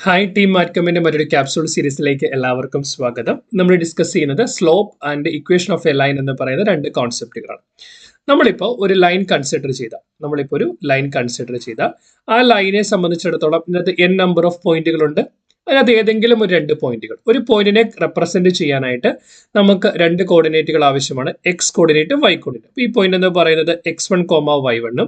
Hi team മാറ്റ്കമ്മിന്റെ മറ്റൊരു capsule സീരീസിലേക്ക് എല്ലാവർക്കും സ്വാഗതം. നമ്മൾ ഡിസ്കസ് ചെയ്യുന്നത് slope and equation of A line എന്ന് പറയുന്ന രണ്ട് കോൺസെപ്റ്റുകളാണ്. നമ്മളിപ്പോൾ ഒരു ലൈൻ കൺസിഡർ ചെയ്ത ആ ലൈനെ സംബന്ധിച്ചിടത്തോളം ഇതിനകത്ത് n നമ്പർ ഓഫ് പോയിന്റുകളുണ്ട്. അതിനകത്ത് ഏതെങ്കിലും ഒരു രണ്ട് പോയിന്റുകൾ, ഒരു പോയിന്റിനെ റെപ്രസെന്റ് ചെയ്യാനായിട്ട് നമുക്ക് രണ്ട് കോർഡിനേറ്റുകൾ ആവശ്യമാണ്, എക്സ് കോർഡിനേറ്റും വൈ കോർഡിനേറ്റും. ഈ പോയിന്റ് എന്ന് പറയുന്നത് x1, y1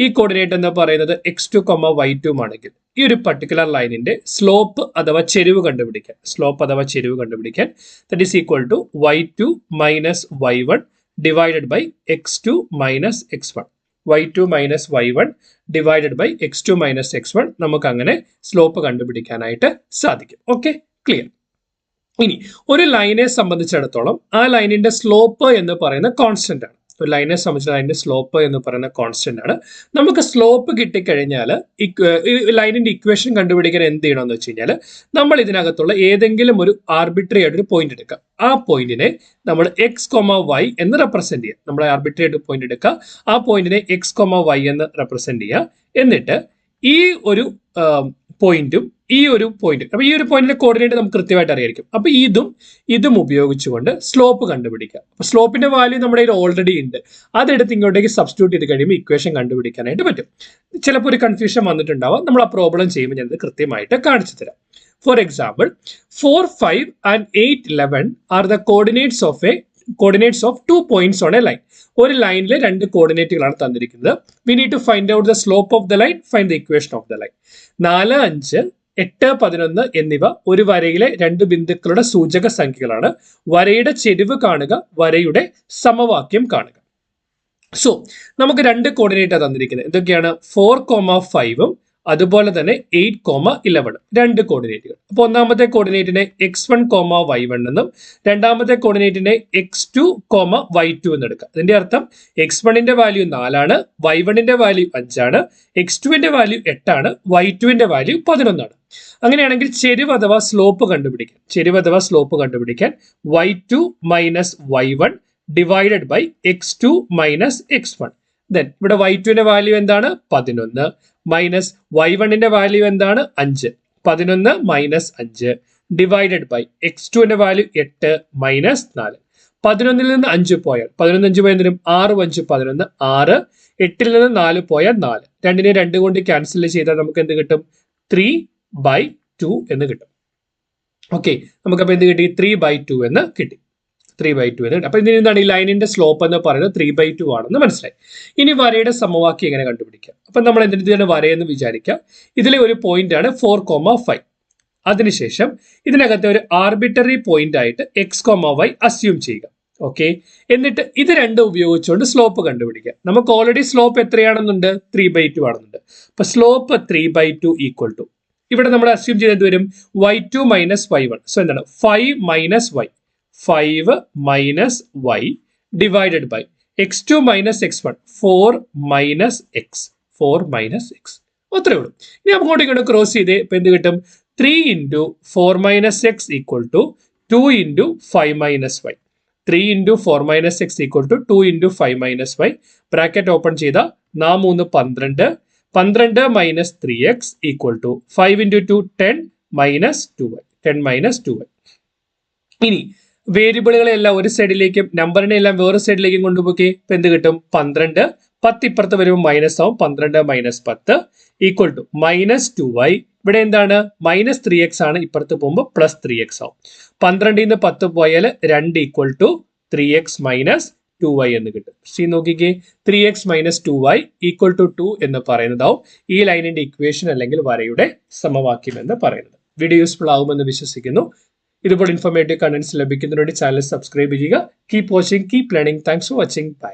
ഈ കോർഡിനേറ്റ് എന്ന് പറയുന്നത് x2, y2 ആണെങ്കിൽ ഈ ഒരു പർട്ടിക്കുലർ ലൈനിന്റെ സ്ലോപ്പ് അഥവാ ചെരിവ് കണ്ടുപിടിക്കാൻ that is equal to y2 minus y1 divided by x2 minus x1. y2 minus y1 divided by x2 minus x1 നമുക്ക് അങ്ങനെ സ്ലോപ്പ് കണ്ടുപിടിക്കാനായിട്ട് സാധിക്കും. Okay, clear. ഇനി ഒരു ലൈനെ സംബന്ധിച്ചിടത്തോളം ആ ലൈനിന്റെ സ്ലോപ്പ് എന്ന് പറയുന്ന കോൺസ്റ്റന്റ് ആണ്. ഒരു ലൈനെ സംബന്ധിച്ച് അതിന്റെ സ്ലോപ്പ് എന്ന് പറയുന്ന കോൺസ്റ്റന്റ് ആണ്. നമുക്ക് സ്ലോപ്പ് കിട്ടിക്കഴിഞ്ഞാൽ ലൈനിന്റെ ഇക്വേഷൻ കണ്ടുപിടിക്കാൻ എന്ത് ചെയ്യണമെന്ന് വെച്ച് കഴിഞ്ഞാൽ നമ്മൾ ഇതിനകത്തുള്ള ഏതെങ്കിലും ഒരു ആർബിട്രറി ആയിട്ട് ഒരു പോയിന്റ് എടുക്കുക. ആ പോയിന്റിനെ നമ്മൾ x, y എന്ന് റെപ്രസെന്റ് ചെയ്യുക. നമ്മൾ ആർബിട്രറി ആയിട്ട് പോയിന്റ് എടുക്കുക, ആ പോയിന്റിനെ x, y എന്ന് റെപ്രസെന്റ് ചെയ്യുക. എന്നിട്ട് ഈ ഒരു പോയിന്റും ഈ ഒരു പോയിന്റ്, അപ്പൊ ഈ ഒരു പോയിന്റിന്റെ കോർഡിനേറ്റ് നമുക്ക് കൃത്യമായിട്ട് അറിയായിരിക്കും. അപ്പൊ ഇതും ഉപയോഗിച്ചുകൊണ്ട് സ്ലോപ്പ് കണ്ടുപിടിക്കുക. അപ്പൊ സ്ലോപ്പിന്റെ വാല്യൂ നമ്മുടെ കയ്യിൽ ഓൾറെഡി ഉണ്ട്, അതെടുത്ത് ഇങ്ങോട്ടേക്ക് സബ്സ്റ്റിറ്റ്യൂട്ട് ചെയ്ത് കഴിയുമ്പോൾ ഇക്വേഷൻ കണ്ടുപിടിക്കാനായിട്ട് പറ്റും. ചിലപ്പോൾ ഒരു കൺഫ്യൂഷൻ വന്നിട്ടുണ്ടാവാം, നമ്മൾ ആ പ്രോബ്ലം ചെയ്യുമ്പോൾ ഞാനത് കൃത്യമായിട്ട് കാണിച്ചു തരാം. For example 4, 5 and 8, 11 are the coordinates of 2 points on a line. ഒരു ലൈനിലെ രണ്ട് കോർഡിനേറ്റുകളാണ് തന്നിരിക്കുന്നത്. We need to find out the slope of the line, find the equation of the line. 4, 5, 8, 11 എന്നിവ ഒരു വരയിലെ രണ്ട് ബിന്ദുക്കളുടെ സൂചക സംഖ്യകളാണ്. വരയുടെ ചെരിവ് കാണുക, വരയുടെ സമവാക്യം കാണുക. സോ നമുക്ക് രണ്ട് കോർഡിനേറ്റ് തന്നിരിക്കുന്നത്. എന്തൊക്കെയാണ്? 4, 5 അതുപോലെ തന്നെ 8, 11 രണ്ട് കോർഡിനേറ്റുകൾ. അപ്പൊ ഒന്നാമത്തെ കോർഡിനേറ്റിനെ x1, y1 എന്നും രണ്ടാമത്തെ കോർഡിനേറ്റിനെ x2, y2 എന്ന് എടുക്കാം. അതിന്റെ അർത്ഥം x1ന്റെ വാല്യൂ 4 ആണ്, y1ന്റെ വാല്യൂ 5 ആണ്, x2ന്റെ വാല്യൂ 8 ആണ്, y2ന്റെ വാല്യൂ 11 ആണ്. അങ്ങനെയാണെങ്കിൽ ചെരിവ് അഥവാ സ്ലോപ്പ് കണ്ടുപിടിക്കാൻ y2 minus y1 divided by x2 minus x1. Then ഇവിടെ y2ന്റെ വാല്യൂ എന്താണ്? 11 മൈനസ് y1ന്റെ വാല്യൂ എന്താണ്? 5. 11 മൈനസ് 5 ഡിവൈഡഡ് ബൈ x2ന്റെ വാല്യൂ 8 മൈനസ് 4. 11ൽ നിന്ന് 5 പോയാൽ 11 പോയാൽ 6, 5, 11, 6. 8ൽ നിന്ന് 4 പോയാൽ 4. 2നെ 2 കൊണ്ട് ക്യാൻസൽ ചെയ്താൽ നമുക്ക് എന്ത് കിട്ടും? 3/2 എന്ന് കിട്ടും. ഓക്കെ, നമുക്കപ്പോൾ എന്ത് കിട്ടി? 3/2 എന്ന് കിട്ടി. 3/2 എന്ന് കിട്ടും. അപ്പൊ ഇതിന് എന്താണ്? ഈ ലൈനിന്റെ സ്ലോപ്പ് എന്ന് പറയുന്നത് 3/2 ആണെന്ന് മനസ്സിലായി. ഇനി വരയുടെ സമവാക്യം എങ്ങനെ കണ്ടുപിടിക്കാം? അപ്പൊ നമ്മൾ എന്തിനാണ് വരയെന്ന് വിചാരിക്കാം. ഇതിലെ ഒരു പോയിന്റ് ആണ് 4, 5. അതിനുശേഷം ഇതിനകത്തെ ഒരു ആർബിറ്ററി പോയിന്റ് ആയിട്ട് x, y അസ്യൂം ചെയ്യുക. ഓക്കെ, എന്നിട്ട് ഇത് രണ്ടും ഉപയോഗിച്ചുകൊണ്ട് സ്ലോപ്പ് കണ്ടുപിടിക്കുക. നമുക്ക് ഓൾറെഡി സ്ലോപ്പ് എത്രയാണെന്നുണ്ട്? 3/2 ആണെന്നുണ്ട്. അപ്പൊ സ്ലോപ്പ് 3/2 ഈക്വൽ ടു, ഇവിടെ നമ്മൾ അസ്യൂം ചെയ്തത് വരും y2 മൈനസ് y1. സോ എന്താണ്? 5 minus y divided by x2 minus x1, 4 minus x. അത്രേ ഉള്ളൂ. ഇനി നമുക്ക് ഇങ്ങോട്ട് ക്രോസ് ചെയ്ത് ഇപ്പൊ എന്ത് കിട്ടും? 3 into 4 minus x equal to 2 into 5 minus y. 3 into 4 minus x equal to 2 into 5 minus y. Bracket open ചെയ്ത 4 3 12 minus 3x equal to 5 into 2 10 minus 2y. 10 minus 2y. ഇനി വേരിയബിളുകളെല്ലാം ഒരു സൈഡിലേക്കും നമ്പറിനെ എല്ലാം വേറെ സൈഡിലേക്കും കൊണ്ടുപോയി ഇപ്പൊ എന്ത് കിട്ടും? 12. 10 ഇപ്പുറത്ത് വരുമ്പോൾ മൈനസ് ആവും. 12 minus 10 equal to minus 2y. ഇവിടെ എന്താണ്? മൈനസ് 3x ആണ്, ഇപ്പുറത്ത് പോകുമ്പോൾ പ്ലസ് 3x ആവും. 12ൽ നിന്ന് 10 പോയാൽ 2 equal to 3x minus 2y എന്ന് കിട്ടും. സി നോക്കിക്കേ, 3x minus 2y equal to 2 എന്ന് പറയുന്നതാവും ഈ ലൈനിന്റെ ഇക്വേഷൻ അല്ലെങ്കിൽ വരയുടെ സമവാക്യം എന്ന് പറയുന്നത്. വീഡിയോ യൂസ്ഫുൾ ആകുമെന്ന് വിശ്വസിക്കുന്നു. ഇതുപോലെ ഇൻഫോർമേറ്റീവ് കണ്ടന്റ്സ് ലഭിക്കുന്നതിന് വേണ്ടി ചാനൽ സബ്സ്ക്രൈബ് ചെയ്യുക. Keep watching, keep learning. Thanks for watching. By.